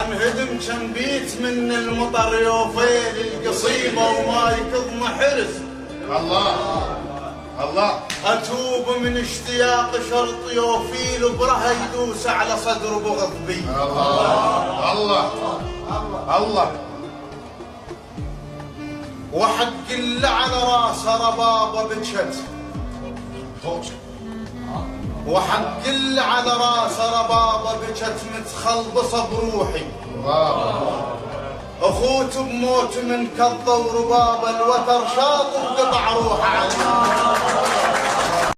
انهدم كم بيت من المطر يوفيل القصيمة وما يكظم حرس. الله اتوب من اشتياق شرط يوفيل وبرها يدوس على صدر بغض بي. الله وحق اللي على راسه ربابه بجت، وحق اللي على راسه ربابه بجت متخلبصه بروحي. اخوت بموت من كضه وربابه الوتر شاطر قطع روحه علي.